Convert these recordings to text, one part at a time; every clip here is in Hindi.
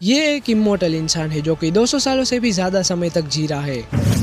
ये एक इमोर्टल इंसान है जो कि 200 सालों से भी ज्यादा समय तक जी रहा है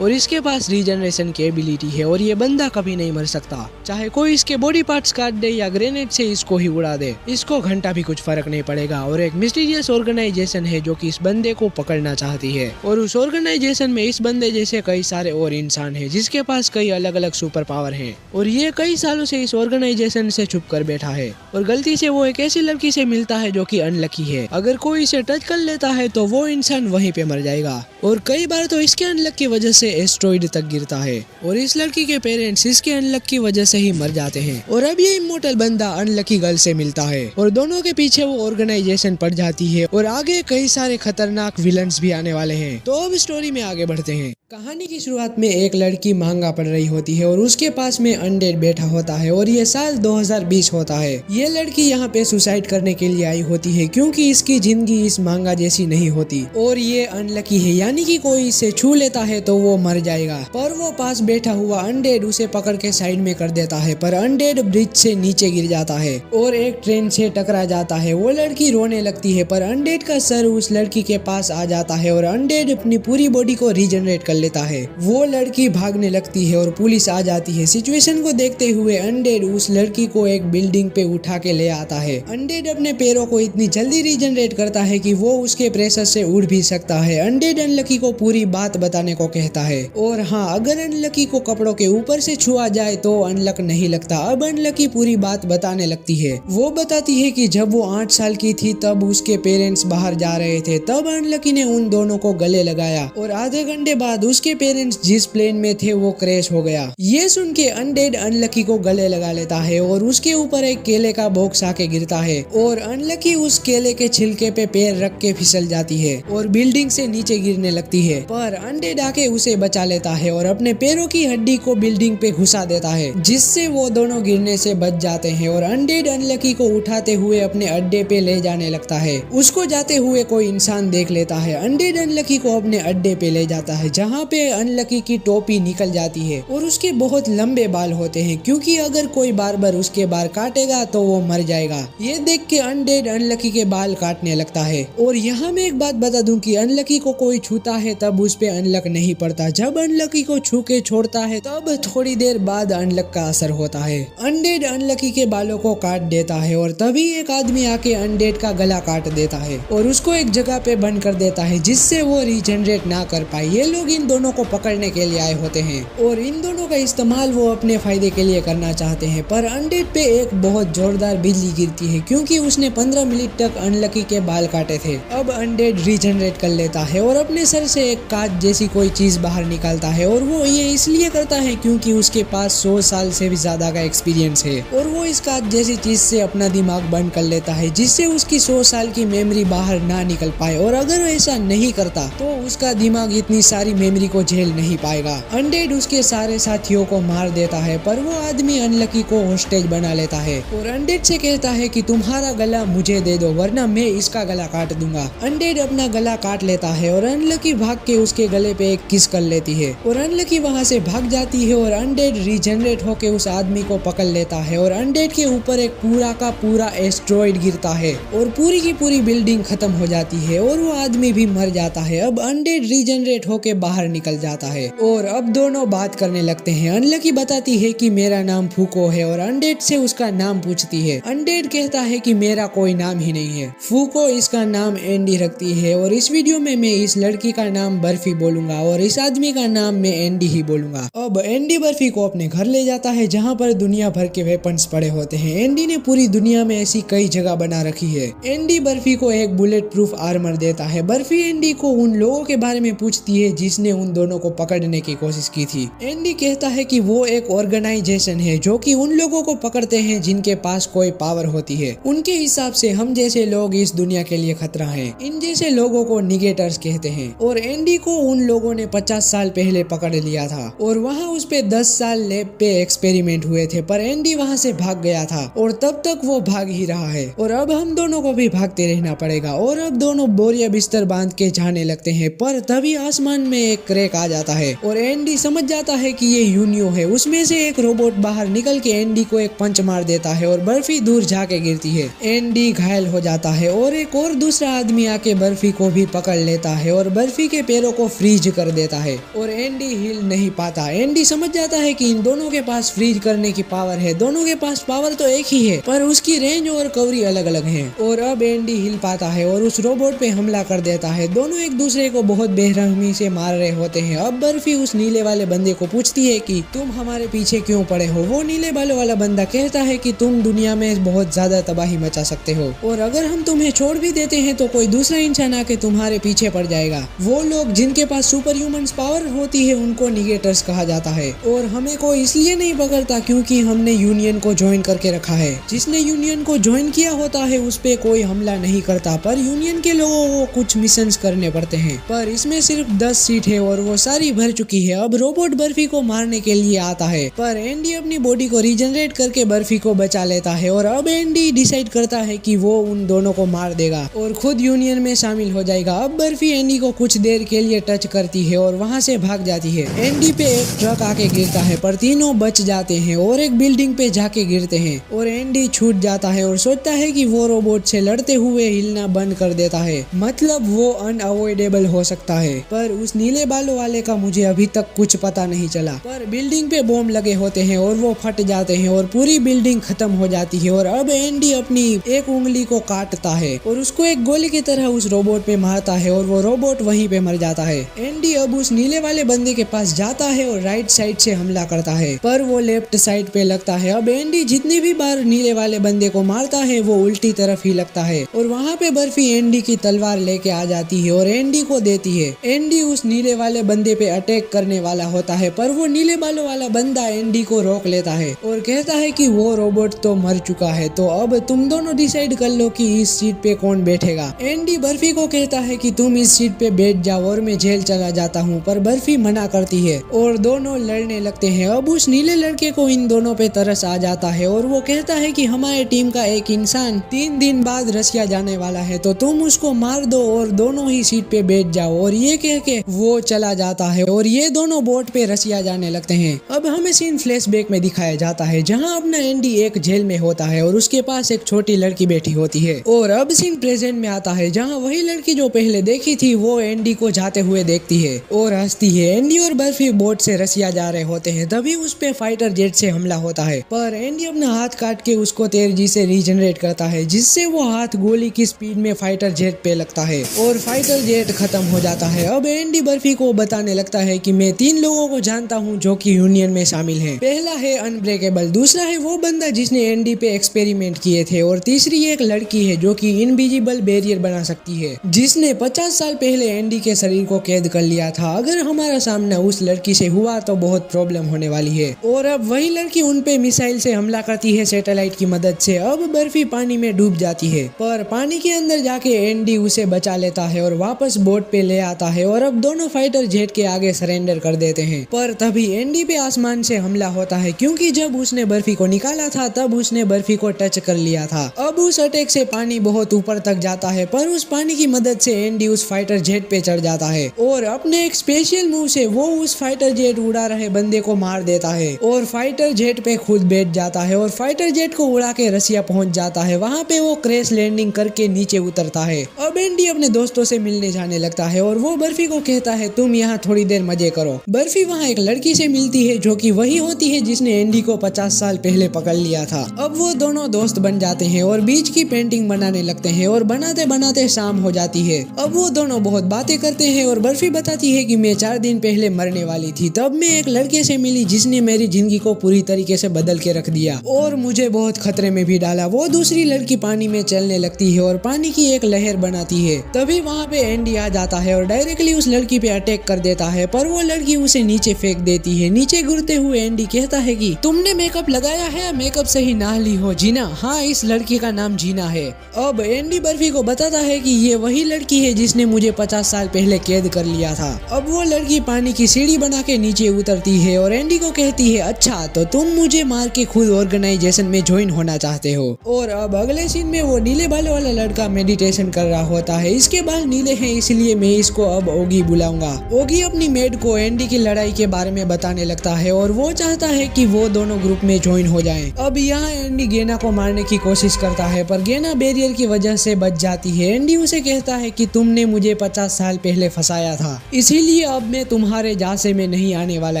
और इसके पास रीजनरेशन की एबिलिटी है और ये बंदा कभी नहीं मर सकता। चाहे कोई इसके बॉडी पार्ट्स काट दे या ग्रेनेड से इसको ही उड़ा दे, इसको घंटा भी कुछ फर्क नहीं पड़ेगा। और एक मिस्टीरियस ऑर्गेनाइजेशन है जो कि इस बंदे को पकड़ना चाहती है और उस ऑर्गेनाइजेशन में इस बंदे जैसे कई सारे और इंसान है जिसके पास कई अलग अलग सुपर पावर है और ये कई सालों से इस ऑर्गेनाइजेशन से छुप कर बैठा है और गलती से वो एक ऐसी लड़की से मिलता है जो कि अनलकी है। अगर कोई इसे टच कर लेता है तो वो इंसान वहीं पे मर जाएगा और कई बार तो इसके अनलक की वजह से एस्ट्रॉइड तक गिरता है और इस लड़की के पेरेंट्स इसके अनलक की वजह से ही मर जाते हैं। और अब ये इमोर्टल बंदा अनलकी गर्ल से मिलता है और दोनों के पीछे वो ऑर्गेनाइजेशन पड़ जाती है और आगे कई सारे खतरनाक विलन्स भी आने वाले हैं। तो अब स्टोरी में आगे बढ़ते हैं। कहानी की शुरुआत में एक लड़की मांगा पढ़ रही होती है और उसके पास में अनडेड बैठा होता है और ये साल 2020 होता है। ये लड़की यहाँ पे सुसाइड करने के लिए आई होती है क्योंकि इसकी जिंदगी इस मांगा जैसी नहीं होती और ये अनलकी है, यानी कि कोई इसे छू लेता है तो वो मर जाएगा। पर वो पास बैठा हुआ अनडेड उसे पकड़ के साइड में कर देता है, पर अनडेड ब्रिज से नीचे गिर जाता है और एक ट्रेन से टकरा जाता है। वो लड़की रोने लगती है पर अनडेड का सर उस लड़की के पास आ जाता है और अनडेड अपनी पूरी बॉडी को रीजनरेट कर लेता है। वो लड़की भागने लगती है और पुलिस आ जाती है। सिचुएशन को देखते हुए अनडेड उस लड़की को एक बिल्डिंग पे उठा के ले आता है। अनडेड अपने पैरों को इतनी जल्दी रीजनरेट करता है कि वो उसके प्रेशर से उड़ भी सकता है। अनडेड अनलकी को पूरी बात बताने को कहता है और हाँ, अगर अनलकी को कपड़ों के ऊपर से छुआ जाए तो अनलक नहीं लगता। अब अनलकी पूरी बात बताने लगती है। वो बताती है कि जब वो 8 साल की थी तब उसके पेरेंट्स बाहर जा रहे थे, तब अनलकी ने उन दोनों को गले लगाया और आधे घंटे बाद उसके पेरेंट्स जिस प्लेन में थे वो क्रैश हो गया। ये सुन के अनडेड अनलकी को गले लगा लेता है और उसके ऊपर एक केले का बॉक्स आके गिरता है और अनलकी उस केले के छिलके पे पैर रख के फिसल जाती है और बिल्डिंग से नीचे गिरने लगती है। पर अनडेड आके उसे बचा लेता है और अपने पैरों की हड्डी को बिल्डिंग पे घुसा देता है जिससे वो दोनों गिरने से बच जाते हैं और अनडेड अनलकी को उठाते हुए अपने अड्डे पे ले जाने लगता है। उसको जाते हुए कोई इंसान देख लेता है। अनडेड अनलकी को अपने अड्डे पे ले जाता है जहाँ पे अनलकी की टोपी निकल जाती है और उसके बहुत लंबे बाल होते हैं क्योंकि अगर कोई बार उसके बाल काटेगा तो वो मर जाएगा। ये देख के अनडेड अनलकी के बाल काटने लगता है। और यहाँ मैं एक बात बता दूं कि अनलकी को कोई छूता है तब उस पे अनलक नहीं पड़ता, जब अनलकी को छू के छोड़ता है तब थोड़ी देर बाद अनलक का असर होता है। अनडेड अनलकी के बालों को काट देता है और तभी एक आदमी आके अनडेड का गला काट देता है और उसको एक जगह पे बंद कर देता है जिससे वो रीजनरेट ना कर पाए। ये लोग इन दोनों को पकड़ने के लिए आए होते हैं और इन दोनों का इस्तेमाल वो अपने फायदे के लिए करना चाहते हैं। पर अनडेड पे एक बहुत जोरदार बिजली गिरती है क्योंकि उसने 15 मिनट तक अनलकी के बाल काटे थे। अब अनडेड रीजनरेट कर लेता है और अपने सर से एक कांच जैसी कोई चीज बाहर निकालता है और वो ये इसलिए करता है क्योंकि उसके पास 100 साल से भी ज्यादा का एक्सपीरियंस है और वो इस कांच जैसी चीज से अपना दिमाग बंद कर लेता है जिससे उसकी 100 साल की मेमोरी बाहर ना निकल पाए। और अगर ऐसा नहीं करता तो उसका दिमाग इतनी सारी मेमोरी को झेल नहीं पाएगा। अनडेड उसके सारे साथियों को मार देता है पर वो आदमी अनलकी को होस्टेज बना लेता है और अनडेड से कहता है कि तुम्हारा गला मुझे दे दो वरना मैं इसका गला काट दूंगा। अनडेड अपना गला काट लेता है और अनलकी भाग के उसके गले पे एक किस कर लेती है और अनलकी वहां से भाग जाती है और अनडेड रीजनरेट होके उस आदमी को पकड़ लेता है और अनडेड के ऊपर एक पूरा का पूरा एस्ट्रॉइड गिरता है और पूरी की पूरी बिल्डिंग खत्म हो जाती है और वो आदमी भी मर जाता है। अब अनडेड रीजनरेट होके बाहर निकल जाता है और अब दोनों बात करने लगते हैं। अनलकी बताती है कि मेरा नाम फूको है और अनडेड से उसका नाम पूछती है। अनडेड कहता है कि मेरा कोई नाम ही नहीं है, फूको इसका नाम एंडी रखती है और इस वीडियो में मैं इस लड़की का नाम बर्फी बोलूंगा और इस आदमी का नाम मैं एंडी ही बोलूंगा। अब एंडी बर्फी को अपने घर ले जाता है जहाँ पर दुनिया भर के वेपन्स पड़े होते हैं। एंडी ने पूरी दुनिया में ऐसी कई जगह बना रखी है। एंडी बर्फी को एक बुलेट प्रूफ आर्मर देता है। बर्फी एंडी को उन लोगों के बारे में पूछती है जिसने उन दोनों को पकड़ने की कोशिश की थी। एंडी कहता है कि वो एक ऑर्गेनाइजेशन है जो कि उन लोगों को पकड़ते हैं जिनके पास कोई पावर होती है। उनके हिसाब से हम जैसे लोग इस दुनिया के लिए खतरा हैं। इन जैसे लोगों को निगेटर्स कहते हैं और एंडी को उन लोगों ने 50 साल पहले पकड़ लिया था और वहाँ उस पे 10 साल लैब पे एक्सपेरिमेंट हुए थे पर एंडी वहाँ से भाग गया था और तब तक वो भाग ही रहा है और अब हम दोनों को भी भागते रहना पड़ेगा। और अब दोनों बोरिया बिस्तर बांध के जाने लगते हैं पर तभी आसमान में एक एक क्रैक आ जाता है और एंडी समझ जाता है कि ये यूनियो है। उसमें से एक रोबोट बाहर निकल के एंडी को एक पंच मार देता है और बर्फी दूर जाके गिरती है। एंडी घायल हो जाता है और एक और दूसरा आदमी आके बर्फी को भी पकड़ लेता है और बर्फी के पैरों को फ्रीज कर देता है और एंडी हिल नहीं पाता। एंडी समझ जाता है कि इन दोनों के पास फ्रीज करने की पावर है। दोनों के पास पावर तो एक ही है पर उसकी रेंज और कवरी अलग अलग है। और अब एंडी हिल पाता है और उस रोबोट पे हमला कर देता है। दोनों एक दूसरे को बहुत बेरहमी से मार रहे होते हैं। अब बर्फी उस नीले वाले बंदे को पूछती है कि तुम हमारे पीछे क्यों पड़े हो। वो नीले बालों वाला बंदा कहता है कि तुम दुनिया में बहुत ज्यादा तबाही मचा सकते हो और अगर हम तुम्हें छोड़ भी देते हैं तो कोई दूसरा इंसान आके तुम्हारे पीछे पड़ जाएगा। वो लोग जिनके पास सुपर ह्यूमन पावर होती है उनको निगेटर्स कहा जाता है और हमें कोई इसलिए नहीं पकड़ता क्योंकि हमने यूनियन को ज्वाइन करके रखा है। जिसने यूनियन को ज्वाइन किया होता है उस पे कोई हमला नहीं करता पर यूनियन के लोगों को कुछ मिशंस करने पड़ते हैं। पर इसमें सिर्फ 10 सीट है और वो सारी भर चुकी है। अब रोबोट बर्फी को मारने के लिए आता है पर एंडी अपनी बॉडी को रीजनरेट करके बर्फी को बचा लेता है और अब एंडी डिसाइड करता है कि वो उन दोनों को मार देगा और खुद यूनियन में शामिल हो जाएगा। अब बर्फी एंडी को कुछ देर के लिए टच करती है और वहाँ से भाग जाती है। एंडी पे एक ट्रक आके गिरता है पर तीनों बच जाते हैं और एक बिल्डिंग पे जाके गिरते हैं और एंडी छूट जाता है और सोचता है कि वो रोबोट से लड़ते हुए हिलना बंद कर देता है, मतलब वो अनअवॉइडेबल हो सकता है। पर उस नीले बालों वाले का मुझे अभी तक कुछ पता नहीं चला। पर बिल्डिंग पे बॉम्ब लगे होते हैं और वो फट जाते हैं और पूरी बिल्डिंग खत्म हो जाती है और अब एंडी अपनी एक उंगली को काटता है और उसको एक गोली की तरह उस रोबोट पे मारता है और वो रोबोट वहीं पे मर जाता है। एंडी अब उस नीले वाले बंदे के पास जाता है और राइट साइड से हमला करता है पर वो लेफ्ट साइड पे लगता है। अब एंडी जितनी भी बार नीले वाले बंदे को मारता है वो उल्टी तरफ ही लगता है और वहाँ पे बर्फी एंडी की तलवार लेके आ जाती है और एंडी को देती है। एंडी उस नीले वाले बंदे पे अटैक करने वाला होता है पर वो नीले बालों वाला बंदा एंडी को रोक लेता है और कहता है कि वो रोबोट तो मर चुका है तो अब तुम दोनों डिसाइड कर लो कि इस सीट पे कौन बैठेगा। एंडी बर्फी को कहता है कि तुम इस सीट पे बैठ जाओ और मैं जेल चला जाता हूँ पर बर्फी मना करती है और दोनों लड़ने लगते हैं। अब उस नीले लड़के को इन दोनों पे तरस आ जाता है और वो कहता है कि हमारे टीम का एक इंसान 3 दिन बाद रसिया जाने वाला है तो तुम उसको मार दो और दोनों ही सीट पे बैठ जाओ। और ये कह के वो चला जाता है और ये दोनों बोट पे रसिया जाने लगते हैं। अब हमें सीन फ्लैशबैक में दिखाया जाता है जहाँ अपना एंडी एक जेल में होता है और उसके पास एक छोटी लड़की बैठी होती है और अब सीन प्रेजेंट में आता है जहाँ वही लड़की जो पहले देखी थी वो एंडी को जाते हुए देखती है और हंसती है। एंडी और बर्फी बोट से रसिया जा रहे होते हैं तभी उस पे फाइटर जेट से हमला होता है पर एंडी अपना हाथ काट के उसको तेजी से रीजनरेट करता है जिससे वो हाथ गोली की स्पीड में फाइटर जेट पे लगता है और फाइटर जेट खत्म हो जाता है। अब एंडी बर्फी को बताने लगता है कि मैं 3 लोगों को जानता हूँ जो कि यूनियन में शामिल हैं। पहला है अनब्रेकेबल, दूसरा है वो बंदा जिसने एंडी पे एक्सपेरिमेंट किए थे और तीसरी एक लड़की है जो कि इनविजिबल बैरियर बना सकती है जिसने 50 साल पहले एंडी के शरीर को कैद कर लिया था। अगर हमारा सामना उस लड़की से हुआ तो बहुत प्रॉब्लम होने वाली है। और अब वही लड़की उन पे मिसाइल से हमला करती है सैटेलाइट की मदद से। अब बर्फी पानी में डूब जाती है पर पानी के अंदर जाके एंडी उसे बचा लेता है और वापस बोट पे ले आता है और अब दोनों फाइटर जेट के आगे सरेंडर कर देते हैं। पर तभी एंडी पे आसमान से हमला होता है क्योंकि जब उसने बर्फी को निकाला था तब उसने बर्फी को टच कर लिया था। अब उस अटैक से पानी बहुत ऊपर तक जाता है पर उस पानी की मदद से एंडी उस फाइटर जेट पे चढ़ जाता है और अपने एक स्पेशल मूव से वो उस फाइटर जेट उड़ा रहे बंदे को मार देता है और फाइटर जेट पे खुद बैठ जाता है और फाइटर जेट को उड़ा के रसिया पहुंच जाता है। वहाँ पे वो क्रैश लैंडिंग करके नीचे उतरता है। अब एंडी अपने दोस्तों से मिलने जाने लगता है और वो बर्फी को कहता है तुम यहाँ थोड़ी देर मजे करो। बर्फी वहाँ एक लड़की से मिलती है जो कि वही होती है जिसने एंडी को 50 साल पहले पकड़ लिया था। अब वो दोनों दोस्त बन जाते हैं और बीच की पेंटिंग बनाने लगते हैं और बनाते बनाते शाम हो जाती है। अब वो दोनों बहुत बातें करते हैं और बर्फी बताती है कि मैं 4 दिन पहले मरने वाली थी, तब मैं एक लड़के से मिली जिसने मेरी जिंदगी को पूरी तरीके से बदल के रख दिया और मुझे बहुत खतरे में भी डाला। वो दूसरी लड़की पानी में चलने लगती है और पानी की एक लहर बनाती है। तभी वहाँ पे एंडी आ जाता है और डायरेक्टली उस लड़की पे अटैक कर देता है पर वो लड़की उसे नीचे फेंक देती है। नीचे गिरते हुए एंडी कहता है कि तुमने मेकअप लगाया है, मेकअप से ही ना ली हो जीना। हाँ, इस लड़की का नाम जीना है। अब एंडी बर्फी को बताता है कि ये वही लड़की है जिसने मुझे 50 साल पहले कैद कर लिया था। अब वो लड़की पानी की सीढ़ी बना के नीचे उतरती है और एंडी को कहती है अच्छा तो तुम मुझे मार के खुद ऑर्गेनाइजेशन में ज्वाइन होना चाहते हो। और अब अगले सीन में वो नीले बालों वाला लड़का मेडिटेशन कर रहा होता है। इसके बाल नीले हैं इसलिए मैं इसको अब ओगी बुलाऊंगा। होगा। ओगी अपनी मेड को एंडी की लड़ाई के बारे में बताने लगता है और वो चाहता है कि वो दोनों ग्रुप में ज्वाइन हो जाएं। अब यहाँ एंडी गेना को मारने की कोशिश करता है पर गेना बैरियर की वजह से बच जाती है। एंडी उसे कहता है कि तुमने मुझे 50 साल पहले फंसाया था, इसीलिए अब मैं तुम्हारे झांसे में नहीं आने वाला।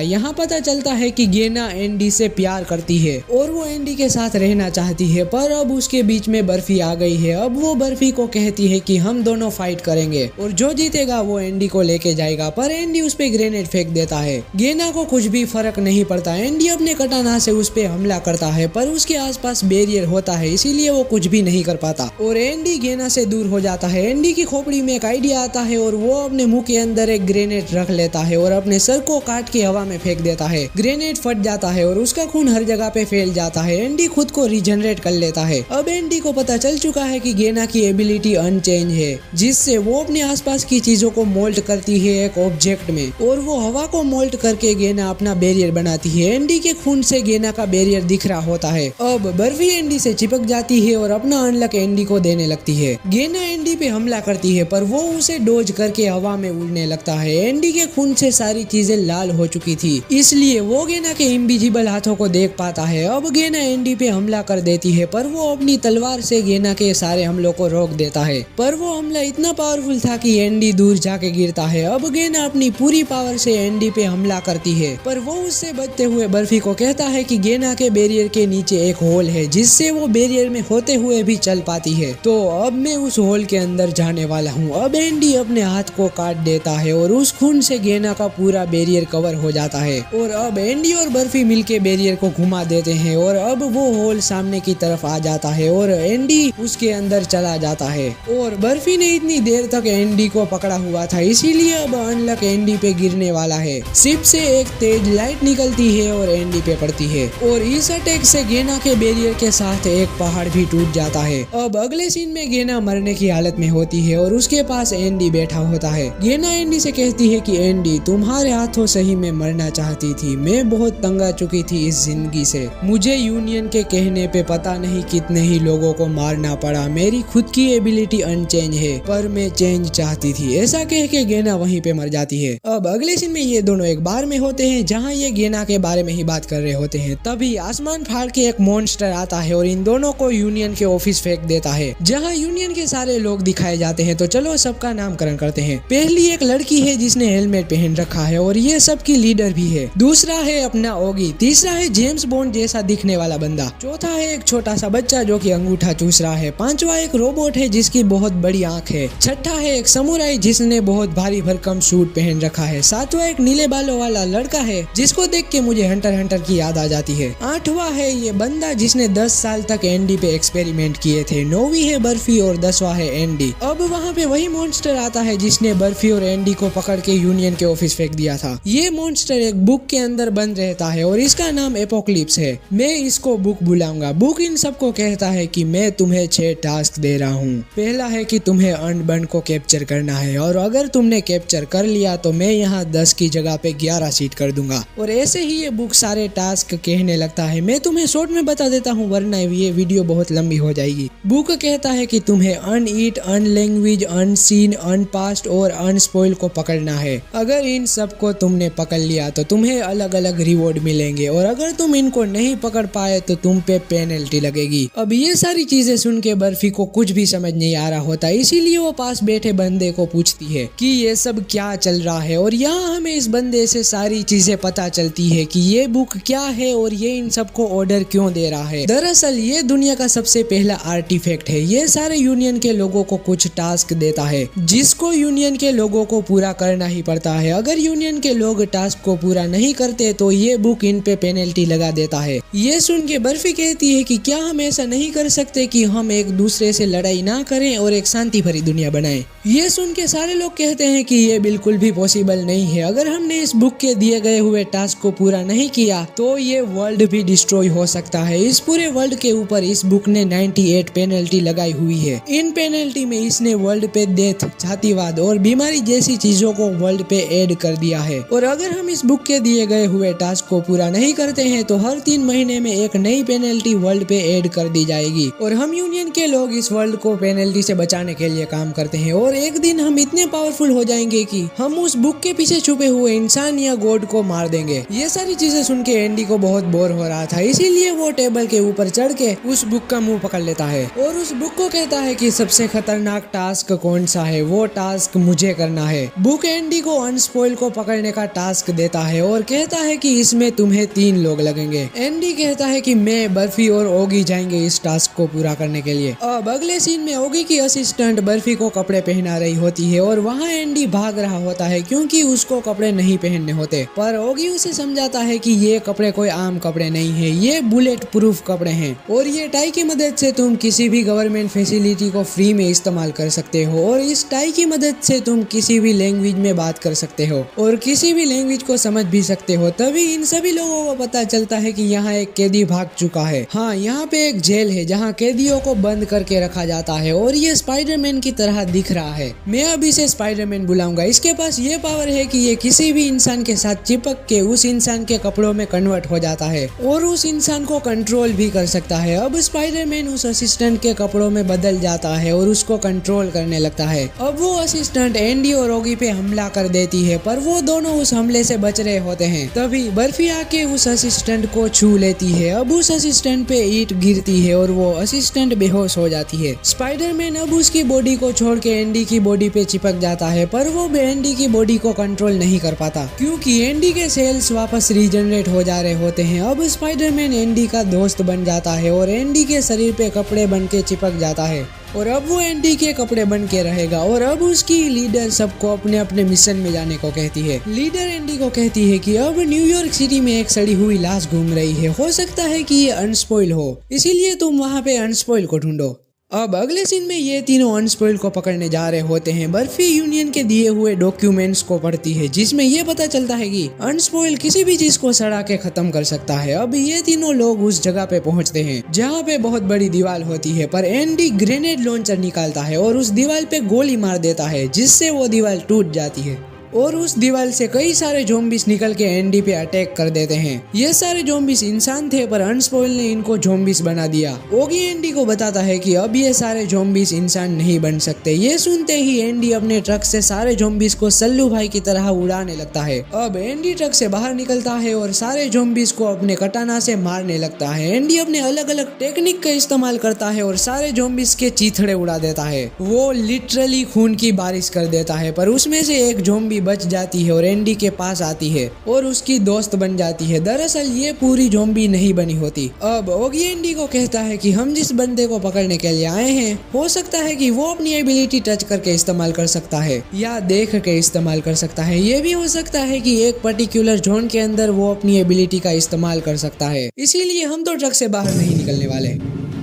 यहाँ पता चलता है कि गेना एंडी से प्यार करती है और वो एंडी के साथ रहना चाहती है, पर अब उसके बीच में बर्फी आ गई है। अब वो बर्फी को कहती है कि हम दोनों फाइट करेंगे और जो जीतेगा वो एंडी को लेके जाएगा, पर एंडी उस पे ग्रेनेड फेंक देता है। गेना को कुछ भी फर्क नहीं पड़ता। एंडी अपने कटाना से उस पे हमला करता है पर उसके आसपास बैरियर होता है, इसीलिए वो कुछ भी नहीं कर पाता और एंडी गेना से दूर हो जाता है। एंडी की खोपड़ी में एक आइडिया आता है और वो अपने मुंह के अंदर एक ग्रेनेड रख लेता है और अपने सर को काट के हवा में फेंक देता है। ग्रेनेड फट जाता है और उसका खून हर जगह पे फैल जाता है। एंडी खुद को रीजनरेट कर लेता है। अब एंडी को पता चल चुका है कि गेना की एबिलिटी अनचेंज है, जिससे वो अपने आसपास की चीजों को मोल्ड करती है एक ऑब्जेक्ट में और वो हवा को मोल्ड करके गेना अपना बैरियर बनाती है। एंडी के खून से गेना का बैरियर दिख रहा होता है। अब बर्फी एंडी से चिपक जाती है और अपना अनलक एंडी को देने लगती है। गेना एंडी पे हमला करती है पर वो उसे डोज करके हवा में उड़ने लगता है। एंडी के खून से सारी चीजें लाल हो चुकी थी, इसलिए वो गेना के इनविजिबल हाथों को देख पाता है। अब गेना एंडी पे हमला कर देती है पर वो अपनी तलवार से गेना के सारे हमलों को रोक देता है, पर वो हमला इतना पावरफुल था कि एंडी दूर जाके गिरता है। अब गेना अपनी पूरी पावर से एंडी पे हमला करती है पर वो उससे बचते हुए बर्फी को कहता है कि गेना के बैरियर के नीचे एक होल है जिससे वो बैरियर में होते हुए भी चल पाती है, तो अब मैं उस होल के अंदर जाने वाला हूँ। अब एंडी अपने हाथ को काट देता है और उस खून से गेना का पूरा बैरियर कवर हो जाता है और अब एंडी और बर्फी मिलके बैरियर को घुमा देते हैं और अब वो होल सामने की तरफ आ जाता है और एंडी उसके अंदर चला जाता है। और बर्फी ने इतनी देर तक एंडी को पकड़ा हुआ था, इसीलिए अब अनलक एंडी पे गिरने वाला है। शिप से एक तेज लाइट निकलती है और एंडी पे पड़ती है और इस अटैक से गेना के बैरियर के साथ एक पहाड़ भी टूट जाता है। अब अगले सीन में गेना मरने की हालत में होती है और उसके पास एंडी बैठा होता है। गेना एंडी से कहती है कि एंडी, तुम्हारे हाथों से ही मैं मरना चाहती थी। मैं बहुत तंग आ चुकी थी इस जिंदगी से। मुझे यूनियन के कहने पे पता नहीं कितने ही लोगों को मारना पड़ा। मेरी खुद की एबिलिटी अनचेंज है पर मैं चेंज चाहती थी। ऐसा कह के गेना वहीं पे मर जाती है। अब अगले सीन में ये दोनों एक बार में होते हैं जहाँ ये गेना के बारे में ही बात कर रहे होते हैं। तभी आसमान फाड़ के एक मॉन्स्टर आता है और इन दोनों को यूनियन के ऑफिस फेंक देता है, जहाँ यूनियन के सारे लोग दिखाए जाते हैं। तो चलो सबका नामकरण करते हैं। पहली एक लड़की है जिसने हेलमेट पहन रखा है और ये सबकी लीडर भी है। दूसरा है अपना ओगी। तीसरा है जेम्स बॉन्ड जैसा दिखने वाला बंदा। चौथा है एक छोटा सा बच्चा जो कि अंगूठा चूस रहा है। पांचवा एक रोबोट है जिसकी बहुत बड़ी आंख है। छठा है एक समुराई जिसने बहुत भारी भरकम सूट पहन रखा है। सातवां एक नीले बालों वाला लड़का है जिसको देख के मुझे हंटर हंटर की याद आ जाती है। आठवां है ये बंदा जिसने 10 साल तक एंडी पे एक्सपेरिमेंट किए थे। 9वीं है बर्फी और 10वां है एंडी। अब वहाँ पे वही मॉन्स्टर आता है जिसने बर्फी और एंडी को पकड़ के यूनियन के ऑफिस फेंक दिया था। ये मॉन्स्टर एक बुक के अंदर बंद रहता है और इसका नाम एपोक्लिप्स है। मैं इसको बुक बुलाऊंगा। बुक इन सबको कहता है कि मैं तुम्हें 6 टास्क दे रहा हूँ। पहला है कि तुम्हें अर्नबर्न को कैप्चर करना है और अगर तुमने कैप्चर कर लिया तो मैं यहाँ 10 की जगह पे 11 सीट कर दूंगा। और ऐसे ही ये बुक सारे टास्क कहने लगता है। मैं तुम्हें शॉर्ट में बता देता हूँ वरना ये वीडियो बहुत लंबी हो जाएगी। बुक कहता है कि तुम्हें अनईट, अनलैंग्वेज, अनसीन, अनपास्ट और अनस्पॉइल को पकड़ना है। अगर इन सबको तुमने पकड़ लिया तो तुम्हें अलग अलग रिवॉर्ड मिलेंगे और अगर तुम इनको नहीं पकड़ पाए तो तुम पे पेनल्टी लगेगी। अब ये सारी चीजें सुन के बर्फी को कुछ भी समझ नहीं आ रहा होता, इसीलिए वो पास बैठे बंदे को पूछती है कि ये सब क्या चल रहा है। और यहाँ हमें इस बंदे से सारी चीजें पता चलती है कि ये बुक क्या है और ये इन सबको ऑर्डर क्यों दे रहा है। दरअसल ये दुनिया का सबसे पहला आर्टिफैक्ट है। ये सारे यूनियन के लोगों को कुछ टास्क देता है जिसको यूनियन के लोगों को पूरा करना ही पड़ता है। अगर यूनियन के लोग टास्क को पूरा नहीं करते तो ये बुक इन पे पेनल्टी लगा देता है। ये सुन के बर्फी कहती है कि क्या हम ऐसा नहीं कर सकते कि हम एक दूसरे से लड़ाई ना करें और एक शांति भरी दुनिया बनाएं। ये सुन के सारे लोग कहते हैं कि ये बिल्कुल भी पॉसिबल नहीं है। अगर हमने इस बुक के दिए गए हुए टास्क को पूरा नहीं किया तो ये वर्ल्ड भी डिस्ट्रॉय हो सकता है। इस पूरे वर्ल्ड के ऊपर इस बुक ने 98 पेनल्टी लगाई हुई है। इन पेनल्टी में इसने वर्ल्ड पे डेथ, जातिवाद और बीमारी जैसी चीजों को वर्ल्ड पे ऐड कर दिया है। और अगर हम इस बुक के दिए गए हुए टास्क को पूरा नहीं करते हैं तो हर 3 महीने में एक नई पेनल्टी वर्ल्ड पे ऐड कर दी जाएगी। और हम यूनियन के लोग इस वर्ल्ड को पेनल्टी से बचाने के लिए काम करते हैं और एक दिन हम इतने पावरफुल हो जाएंगे कि कि हम उस बुक के पीछे छुपे हुए इंसान या गॉड को मार देंगे। ये सारी चीजें सुन के एंडी को बहुत बोर हो रहा था, इसीलिए वो टेबल के ऊपर चढ़ के उस बुक का मुंह पकड़ लेता है और उस बुक को कहता है कि सबसे खतरनाक टास्क कौन सा है, वो टास्क मुझे करना है। बुक एंडी को अनस्पॉइल को पकड़ने का टास्क देता है और कहता है कि इसमें तुम्हें 3 लोग लगेंगे। एंडी कहता है कि मैं, बर्फी और ओगी जाएंगे इस टास्क को पूरा करने के लिए। अब अगले सीन में ओगी की असिस्टेंट बर्फी को कपड़े पहना रही होती है और वहाँ एंडी भाग रहा होता है क्योंकि उसको कपड़े नहीं पहनने होते, पर ओगी उसे समझाता है कि ये कपड़े कोई आम कपड़े नहीं है, ये बुलेट प्रूफ कपड़े हैं और ये टाई की मदद से तुम किसी भी गवर्नमेंट फैसिलिटी को फ्री में इस्तेमाल कर सकते हो और इस टाई की मदद से तुम किसी भी लैंग्वेज में बात कर सकते हो और किसी भी लैंग्वेज को समझ भी सकते हो। तभी इन सभी लोगों को पता चलता है कि यहाँ एक कैदी भाग चुका है। हाँ, यहाँ पे एक जेल है जहाँ कैदियों को बंद करके रखा जाता है और ये स्पाइडरमैन की तरह दिख रहा है। मैं अब इसे स्पाइडरमैन बुलाऊंगा। इसके पास ये पावर है कि ये किसी भी इंसान के साथ चिपक के उस इंसान के कपड़ों में कन्वर्ट हो जाता है और उस इंसान को कंट्रोल भी कर सकता है। अब स्पाइडरमैन उस असिस्टेंट के कपड़ों में बदल जाता है और उसको कंट्रोल करने लगता है। अब वो असिस्टेंट एंडी और ओगी पे हमला कर देती है, पर वो दोनों उस हमले से बच रहे होते हैं। तभी बर्फी आके उस असिस्टेंट को छू लेती है। अब उस असिस्टेंट पे ईंट गिरती है और वो असिस्टेंट बेहोश हो जाती है। स्पाइडरमैन अब उसकी बॉडी को छोड़ के एंडी की बॉडी पे चिपक जाता है, पर वो एंडी की बॉडी को कंट्रोल नहीं कर पाता क्योंकि एंडी के सेल्स वापस रीजनरेट हो जा रहे होते हैं। अब स्पाइडरमैन एंडी का दोस्त बन जाता है और एंडी के शरीर पे कपड़े बन के चिपक जाता है और अब वो एंडी के कपड़े बन के रहेगा और अब उसकी लीडर सबको अपने अपने मिशन में जाने को कहती है। लीडर एंडी को कहती है कि अब न्यूयॉर्क सिटी में एक सड़ी हुई लाश घूम रही है, हो सकता है कि ये अनस्पॉइल हो, इसीलिए तुम वहाँ पे अनस्पॉइल को ढूंढो। अब अगले सीन में ये तीनों अनस्पॉइल को पकड़ने जा रहे होते हैं। बर्फी यूनियन के दिए हुए डॉक्यूमेंट्स को पढ़ती है जिसमें ये पता चलता है कि अनस्पॉइल किसी भी चीज को सड़ा के खत्म कर सकता है। अब ये तीनों लोग उस जगह पे पहुंचते हैं जहाँ पे बहुत बड़ी दीवार होती है, पर एंडी ग्रेनेड लॉन्चर निकालता है और उस दीवार पे गोली मार देता है जिससे वो दीवार टूट जाती है और उस दीवार से कई सारे ज़ॉम्बीज निकल के एंडी पे अटैक कर देते हैं। ये सारे ज़ॉम्बीज इंसान थे, पर अनस्पॉइल ने इनको ज़ॉम्बीज बना दिया। ओगी एंडी को बताता है कि अब ये सारे ज़ॉम्बीज इंसान नहीं बन सकते। ये सुनते ही एंडी अपने ट्रक से सारे ज़ॉम्बीज को सल्लू भाई की तरह उड़ाने लगता है। अब एंडी ट्रक से बाहर निकलता है और सारे ज़ॉम्बीज को अपने कटाना से मारने लगता है। एंडी अपने अलग अलग टेक्निक का इस्तेमाल करता है और सारे ज़ॉम्बीज के चीथड़े उड़ा देता है। वो लिटरली खून की बारिश कर देता है, पर उसमें से एक ज़ॉम्बी बच जाती है और एंडी के पास आती है और उसकी दोस्त बन जाती है। दरअसल ये पूरी ज़ॉम्बी नहीं बनी होती। अब ओगी एंडी को कहता है कि हम जिस बंदे को पकड़ने के लिए आए हैं, हो सकता है कि वो अपनी एबिलिटी टच करके इस्तेमाल कर सकता है या देख के इस्तेमाल कर सकता है। ये भी हो सकता है कि एक पर्टिकुलर जोन के अंदर वो अपनी एबिलिटी का इस्तेमाल कर सकता है, इसीलिए हम तो ट्रक से बाहर नहीं निकलने वाले।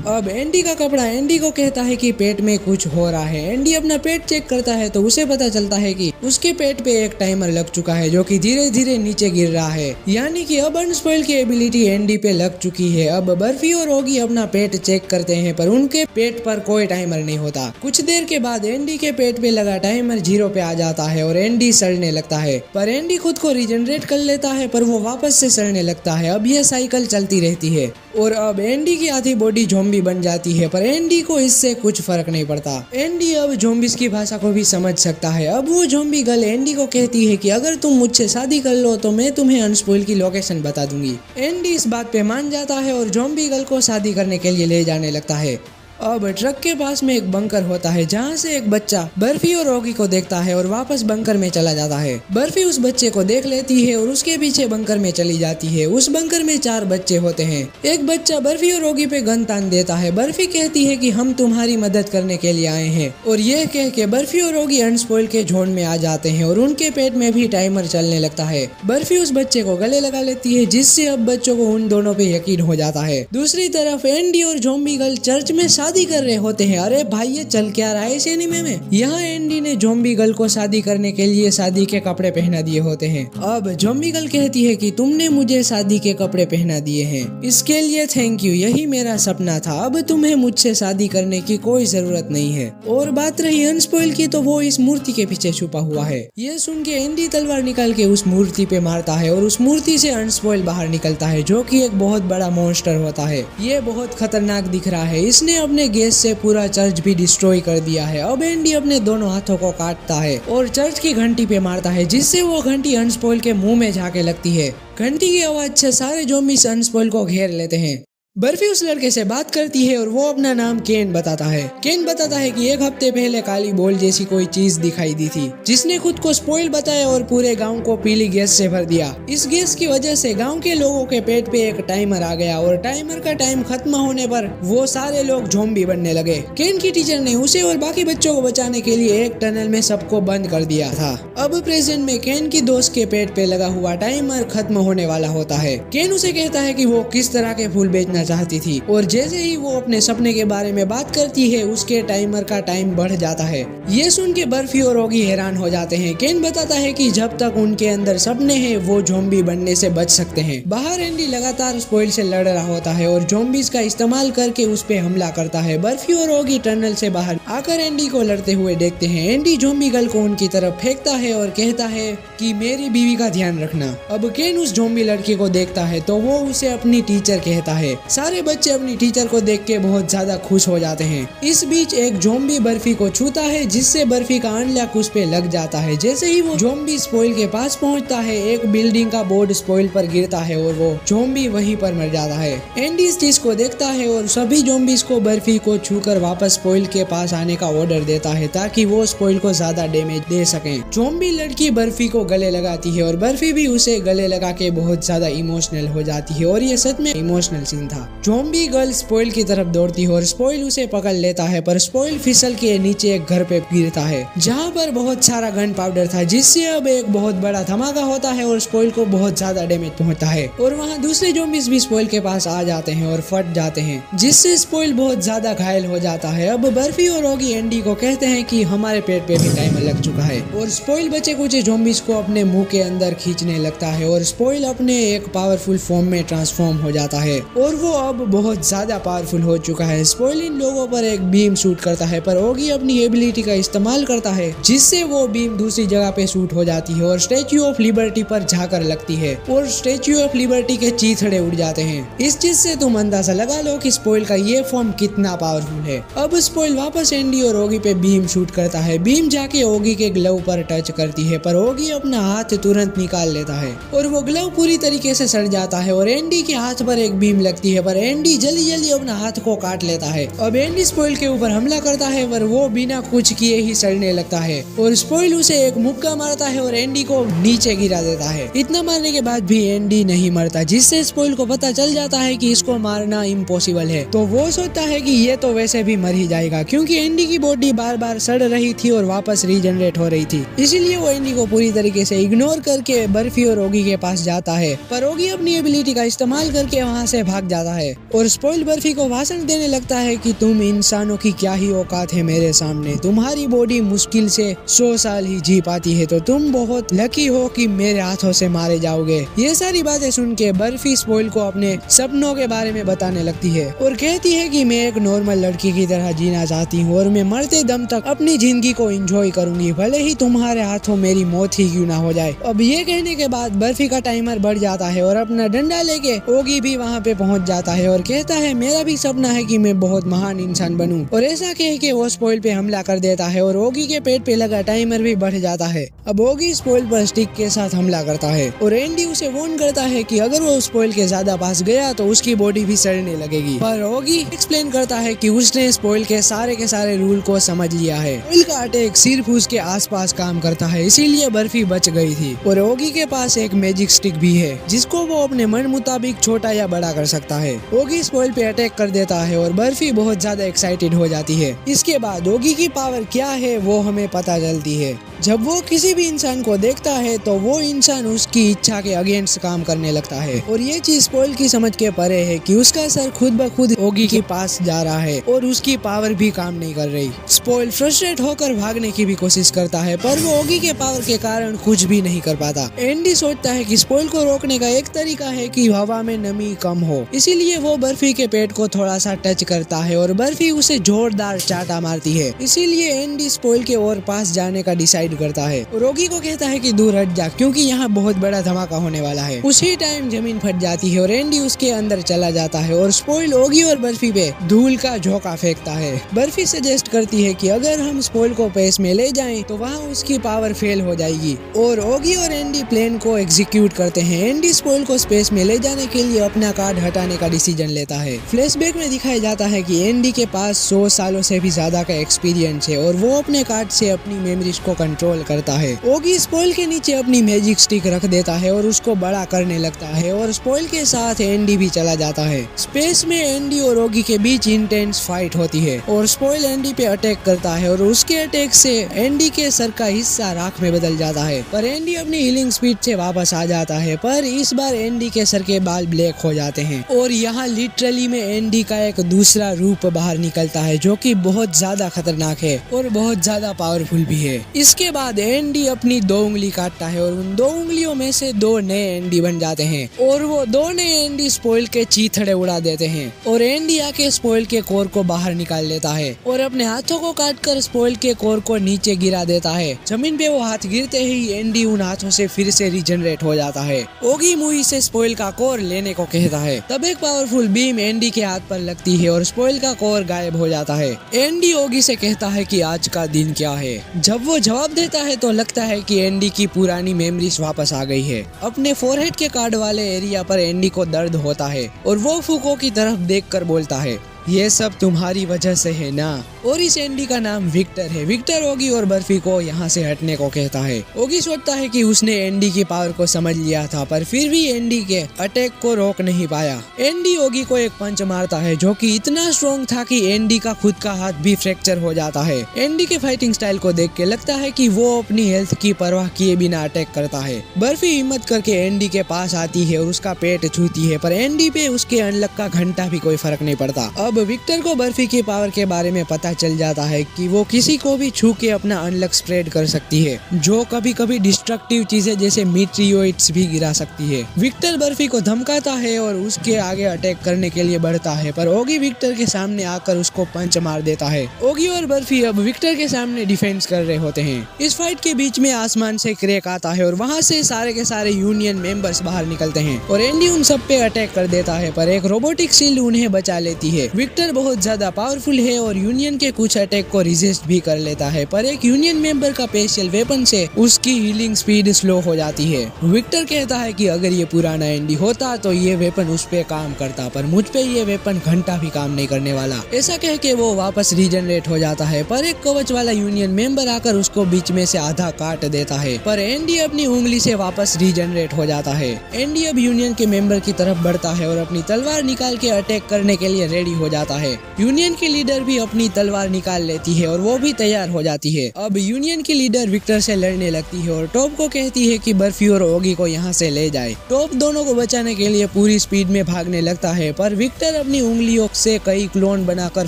अब एंडी का कपड़ा एंडी को कहता है कि पेट में कुछ हो रहा है। एंडी अपना पेट चेक करता है तो उसे पता चलता है कि उसके पेट पे एक टाइमर लग चुका है जो कि धीरे धीरे नीचे गिर रहा है, यानी कि अब अनस्पॉइल की एबिलिटी एंडी पे लग चुकी है। अब बर्फी और ओगी अपना पेट चेक करते हैं, पर उनके पेट पर कोई टाइमर नहीं होता। कुछ देर के बाद एंडी के पेट पे लगा टाइमर 0 पे आ जाता है और एंडी सड़ने लगता है, पर एंडी खुद को रिजनरेट कर लेता है, पर वो वापस से सड़ने लगता है। अब ये साइकिल चलती रहती है और अब एंडी की आधी बॉडी ज़ॉम्बी बन जाती है, पर एंडी को इससे कुछ फर्क नहीं पड़ता। एंडी अब ज़ॉम्बीज की भाषा को भी समझ सकता है। अब वो ज़ॉम्बी गर्ल एंडी को कहती है कि अगर तुम मुझसे शादी कर लो तो मैं तुम्हें अनस्पॉइल की लोकेशन बता दूंगी। एंडी इस बात पे मान जाता है और ज़ॉम्बी गर्ल को शादी करने के लिए ले जाने लगता है। अब ट्रक के पास में एक बंकर होता है जहाँ से एक बच्चा बर्फी और ओगी को देखता है और वापस बंकर में चला जाता है। बर्फी उस बच्चे को देख लेती है और उसके पीछे बंकर में चली जाती है। उस बंकर में 4 बच्चे होते हैं। एक बच्चा बर्फी और ओगी पे गन तान देता है। बर्फी कहती है कि हम तुम्हारी मदद करने के लिए आए हैं, और यह कह के बर्फी और ओगी अनस्पॉइल के जोन में आ जाते हैं और उनके पेट में भी टाइमर चलने लगता है। बर्फी उस बच्चे को गले लगा लेती है जिससे अब बच्चों को उन दोनों पे यकीन हो जाता है। दूसरी तरफ एंडी और ज़ॉम्बी गर्ल चर्च में शादी कर रहे होते हैं। अरे भाई, ये चल क्या रहा है इस एनीमे में? यहाँ एंडी ने ज़ॉम्बी गर्ल को शादी करने के लिए शादी के कपड़े पहना दिए होते हैं। अब ज़ॉम्बी गर्ल कहती है कि तुमने मुझे शादी के कपड़े पहना दिए हैं, इसके लिए थैंक यू, यही मेरा सपना था। अब तुम्हें मुझसे शादी करने की कोई जरूरत नहीं है। और बात रही अनस्पॉइल की, तो वो इस मूर्ति के पीछे छुपा हुआ है। ये सुन के एंडी तलवार निकाल के उस मूर्ति पे मारता है और उस मूर्ति से अनस्पॉइल बाहर निकलता है, जो कि एक बहुत बड़ा मॉन्स्टर होता है। ये बहुत खतरनाक दिख रहा है। इसने अपने अपने गैस से पूरा चर्च भी डिस्ट्रॉय कर दिया है। अब एंडी अपने दोनों हाथों को काटता है और चर्च की घंटी पे मारता है, जिससे वो घंटी अनस्पॉइल के मुंह में जाके लगती है। घंटी की आवाज से सारे ज़ॉम्बीज़ अनस्पॉइल को घेर लेते हैं। बर्फी उस लड़के से बात करती है और वो अपना नाम केन बताता है। केन बताता है कि एक हफ्ते पहले काली बॉल जैसी कोई चीज दिखाई दी थी, जिसने खुद को स्पॉइल बताया और पूरे गांव को पीली गैस से भर दिया। इस गैस की वजह से गांव के लोगों के पेट पे एक टाइमर आ गया और टाइमर का टाइम खत्म होने पर वो सारे लोग ज़ॉम्बी बनने लगे। केन की टीचर ने उसे और बाकी बच्चों को बचाने के लिए एक टनल में सबको बंद कर दिया था। अब प्रेजेंट में केन की दोस्त के पेट पे लगा हुआ टाइमर खत्म होने वाला होता है। केन उसे कहता है कि वो किस तरह के फूल बेचना चाहती थी और जैसे ही वो अपने सपने के बारे में बात करती है, उसके टाइमर का टाइम बढ़ जाता है। ये सुन के बर्फी और ओगी हैरान हो जाते हैं। केन बताता है कि जब तक उनके अंदर सपने हैं वो ज़ॉम्बी बनने से बच सकते हैं। बाहर एंडी लगातार स्पॉइल से लड़ रहा होता है और ज़ॉम्बीज़ का इस्तेमाल करके उस पे हमला करता है। बर्फी और ओगी टनल से बाहर आकर एंडी को लड़ते हुए देखते हैं। एंडी ज़ॉम्बी गर्ल को उनकी तरफ फेंकता है और कहता है कि मेरी बीवी का ध्यान रखना। अब केन उस ज़ॉम्बी लड़की को देखता है तो वो उसे अपनी टीचर कहता है। सारे बच्चे अपनी टीचर को देख के बहुत ज्यादा खुश हो जाते हैं। इस बीच एक ज़ॉम्बी बर्फी को छूता है, जिससे बर्फी का अनलॉक उस पे लग जाता है। जैसे ही वो ज़ॉम्बी स्पॉइल के पास पहुंचता है, एक बिल्डिंग का बोर्ड स्पॉइल पर गिरता है और वो ज़ॉम्बी वहीं पर मर जाता है। एंडी इस चीज को देखता है और सभी ज़ॉम्बीज़ को बर्फी को छूकर वापस स्पॉइल के पास आने का ऑर्डर देता है, ताकि वो स्पॉइल को ज्यादा डैमेज दे सके। ज़ॉम्बी लड़की बर्फी को गले लगाती है और बर्फी भी उसे गले लगा के बहुत ज्यादा इमोशनल हो जाती है और ये सच में इमोशनल सीन था। ज़ॉम्बी गर्ल स्पॉइल की तरफ दौड़ती है और स्पॉइल उसे पकड़ लेता है, पर स्पॉइल फिसल के नीचे एक घर पे गिरता है, जहाँ पर बहुत सारा गन पाउडर था, जिससे अब एक बहुत बड़ा धमाका होता है और स्पॉइल को बहुत ज्यादा डैमेज पहुंचता है। और वहाँ दूसरे ज़ॉम्बीज़ भी स्पॉइल के पास आ जाते हैं और फट जाते हैं, जिससे स्पॉइल बहुत ज्यादा घायल हो जाता है। अब बर्फी और ओगी एंडी को कहते हैं कि हमारे पेट पे भी टाइमर लग चुका है और स्पॉइल बचे कुछ ज़ॉम्बीज़ को अपने मुंह के अंदर खींचने लगता है और स्पॉइल अपने एक पावरफुल फॉर्म में ट्रांसफॉर्म हो जाता है और वो अब बहुत ज्यादा पावरफुल हो चुका है। स्पॉइल इन लोगों पर एक बीम शूट करता है, पर ओगी अपनी एबिलिटी का इस्तेमाल करता है, जिससे वो बीम दूसरी जगह पे शूट हो जाती है और स्टैच्यू ऑफ लिबर्टी पर जाकर लगती है और स्टैच्यू ऑफ लिबर्टी के चीथड़े उड़ जाते हैं। इस चीज से तुम अंदाजा लगा लो कि स्पॉइल का ये फॉर्म कितना पावरफुल है। अब स्पॉइल वापस एंडी और ओगी पे बीम शूट करता है। बीम जाके ओगी के ग्लव पर टच करती है, पर ओगी अपना हाथ तुरंत निकाल लेता है और वो ग्लव पूरी तरीके से सड़ जाता है और एंडी के हाथ पर एक बीम लगती है, पर एंडी जल्दी जल्दी अपना हाथ को काट लेता है। अब एंडी स्पॉइल के ऊपर हमला करता है, पर वो बिना कुछ किए ही सड़ने लगता है और स्पॉइल उसे एक मुक्का मारता है और एंडी को नीचे गिरा देता है। इतना मारने के बाद भी एंडी नहीं मरता, जिससे स्पॉइल को पता चल जाता है कि इसको मारना इम्पॉसिबल है। तो वो सोचता है कि ये तो वैसे भी मर ही जाएगा, क्योंकि एंडी की बॉडी बार बार सड़ रही थी और वापस रीजनरेट हो रही थी। इसीलिए वो एंडी को पूरी तरीके से इग्नोर करके बर्फी और ओगी के पास जाता है, पर ओगी अपनी एबिलिटी का इस्तेमाल करके वहाँ से भाग जाता है और स्पॉइल बर्फी को भाषण देने लगता है कि तुम इंसानों की क्या ही औकात है मेरे सामने। तुम्हारी बॉडी मुश्किल से 100 साल ही जी पाती है, तो तुम बहुत लकी हो कि मेरे हाथों से मारे जाओगे। ये सारी बातें सुन के बर्फी स्पॉइल को अपने सपनों के बारे में बताने लगती है और कहती है कि मैं एक नॉर्मल लड़की की तरह जीना चाहती हूँ और मैं मरते दम तक अपनी जिंदगी को एंजॉय करूंगी, भले ही तुम्हारे हाथों मेरी मौत ही क्यों ना हो जाए। अब ये कहने के बाद बर्फी का टाइमर बढ़ जाता है और अपना डंडा लेके ओगी भी वहाँ पे पहुँच जाता है और कहता है मेरा भी सपना है कि मैं बहुत महान इंसान बनूं। और ऐसा कह के वो स्पॉइल पे हमला कर देता है और ओगी के पेट पे लगा टाइमर भी बढ़ जाता है। अब ओगी स्पॉइल पर स्टिक के साथ हमला करता है और एंडी उसे वार्न करता है कि अगर वो स्पॉइल के ज्यादा पास गया तो उसकी बॉडी भी सड़ने लगेगी, पर ओगी एक्सप्लेन करता है कि उसने स्पॉइल के सारे रूल को समझ लिया है। स्पॉइल का अटैक सिर्फ उसके आसपास काम करता है, इसीलिए बर्फी बच गई थी और ओगी के पास एक मैजिक स्टिक भी है, जिसको वो अपने मन मुताबिक छोटा या बड़ा कर सकता है। ओगी स्पॉइल पे अटैक कर देता है और बर्फी बहुत ज्यादा एक्साइटेड हो जाती है। इसके बाद ओगी की पावर क्या है वो हमें पता चलती है। जब वो किसी भी इंसान को देखता है तो वो इंसान उसकी इच्छा के अगेंस्ट काम करने लगता है और ये चीज स्पॉइल की समझ के परे है कि उसका सर खुद ब खुद ओगी के पास जा रहा है और उसकी पावर भी काम नहीं नहीं कर रही। स्पॉइल फ्रस्ट्रेट होकर भागने की भी कोशिश करता है पर वो ओगी के पावर के कारण कुछ भी नहीं कर पाता। एंडी सोचता है कि स्पॉइल को रोकने का एक तरीका है कि हवा में नमी कम हो, इसीलिए वो बर्फी के पेट को थोड़ा सा टच करता है और बर्फी उसे जोरदार चाटा मारती है। इसीलिए एंडी स्पॉइल के और पास जाने का डिसाइड करता है और ओगी को कहता है कि दूर हट जा क्योंकि यहाँ बहुत बड़ा धमाका होने वाला है। उसी टाइम जमीन फट जाती है और एंडी उसके अंदर चला जाता है और स्पॉइल ओगी और बर्फी पे धूल का झोंका फेंकता है। बर्फी सजेस्ट करती है कि अगर हम स्पॉइल को स्पेस में ले जाएं तो वहाँ उसकी पावर फेल हो जाएगी और ओगी और एंडी प्लान को एग्जीक्यूट करते हैं। एंडी स्पॉइल को स्पेस में ले जाने के लिए अपना कार्ड हटाने का डिसीजन लेता है। फ्लैशबैक में दिखाया जाता है कि एंडी के पास 100 सालों से भी ज्यादा का एक्सपीरियंस है और वो अपने कार्ड से अपनी मेमोरीज को कंट्रोल करता है। ओगी स्पॉइल के नीचे अपनी मैजिक स्टिक रख देता है और उसको बड़ा करने लगता है और स्पॉइल के साथ एंडी भी चला जाता है। स्पेस में एंडी और ओगी के बीच इंटेंस फाइट होती है और स्पॉइल एंडी पे अटैक करता है और उसके अटैक से एंडी के सर का हिस्सा राख में बदल जाता है पर एंडी अपनी हीलिंग स्पीड से वापस आ जाता है। पर इस बार एंडी के सर के बाल ब्लैक हो जाते हैं और यहाँ लिटरली में एंडी का एक दूसरा रूप बाहर निकलता है जो कि बहुत ज्यादा खतरनाक है और बहुत ज्यादा पावरफुल भी है। इसके बाद एंडी अपनी 2 उंगली काटता है और उन 2 उंगलियों में से 2 नए एंडी बन जाते हैं और वो 2 नए एंडी स्पॉइल के चीथड़े उड़ा देते हैं और एंडी आके स्पॉइल के कोर को बाहर निकाल लेता है और अपने हाथों को काटकर स्पॉइल के कोर को नीचे गिरा देता है। जमीन पे वो हाथ गिरते ही एंडी उन हाथों से फिर से रीजनरेट हो जाता है। ओगी मुई से स्पॉइल का कोर लेने को कहता है तब एक पावरफुल बीम एंडी के हाथ पर लगती है और स्पॉइल का कोर गायब हो जाता है। एंडी ओगी से कहता है कि आज का दिन क्या है। जब वो जवाब देता है तो लगता है कि एंडी की पुरानी मेमोरीज वापस आ गई है। अपने फोरहेड के कार्ड वाले एरिया पर एंडी को दर्द होता है और वो फूको की तरफ देखकर बोलता है ये सब तुम्हारी वजह से है ना। और इस एंडी का नाम विक्टर है। विक्टर ओगी और बर्फी को यहाँ से हटने को कहता है। ओगी सोचता है कि उसने एंडी की पावर को समझ लिया था पर फिर भी एंडी के अटैक को रोक नहीं पाया। एंडी ओगी को एक पंच मारता है जो कि इतना स्ट्रॉन्ग था कि एंडी का खुद का हाथ भी फ्रैक्चर हो जाता है। एंडी के फाइटिंग स्टाइल को देख के लगता है कि वो अपनी हेल्थ की परवाह किए बिना अटैक करता है। बर्फी हिम्मत करके एंडी के पास आती है और उसका पेट छूती है पर एंडी पे उसके अनलक का घंटा भी कोई फर्क नहीं पड़ता। अब विक्टर को बर्फी की पावर के बारे में पता चल जाता है कि वो किसी को भी छू के अपना अनलक स्प्रेड कर सकती है जो कभी कभी डिस्ट्रक्टिव चीजें जैसे मीटियोइड्स भी गिरा सकती है। विक्टर बर्फी को धमकाता है और उसके आगे अटैक करने के लिए बढ़ता है पर ओगी विक्टर के सामने आकर उसको पंच मार देता है। ओगी और बर्फी अब विक्टर के सामने डिफेंस कर रहे होते हैं। इस फाइट के बीच में आसमान से क्रैक आता है और वहाँ से सारे के सारे यूनियन मेंबर्स बाहर निकलते हैं और एंडी उन सब पे अटैक कर देता है पर एक रोबोटिक शील्ड उन्हें बचा लेती है। विक्टर बहुत ज्यादा पावरफुल है और यूनियन के कुछ अटैक को रिजिस्ट भी कर लेता है पर एक यूनियन मेंबर का स्पेशल वेपन से उसकी हीलिंग स्पीड स्लो हो जाती है। विक्टर कहता है कि अगर ये पुराना एंडी होता तो ये वेपन उस पे काम करता पर मुझ पे ये वेपन घंटा भी काम नहीं करने वाला। ऐसा कह के वो वापस रीजनरेट हो जाता है पर एक कवच वाला यूनियन मेंबर आकर उसको बीच में से आधा काट देता है पर एंडी अपनी उंगली से वापस रीजनरेट हो जाता है। एंडी अब यूनियन के मेंबर की तरफ बढ़ता है और अपनी तलवार निकाल के अटैक करने के लिए रेडी हो जाता है। यूनियन की लीडर भी अपनी तलवार निकाल लेती है और वो भी तैयार हो जाती है। अब यूनियन की लीडर विक्टर से लड़ने लगती है और टॉप को कहती है कि बर्फी और ओगी को यहाँ से ले जाए। टॉप दोनों को बचाने के लिए पूरी स्पीड में भागने लगता है पर विक्टर अपनी उंगलियों से कई क्लोन बनाकर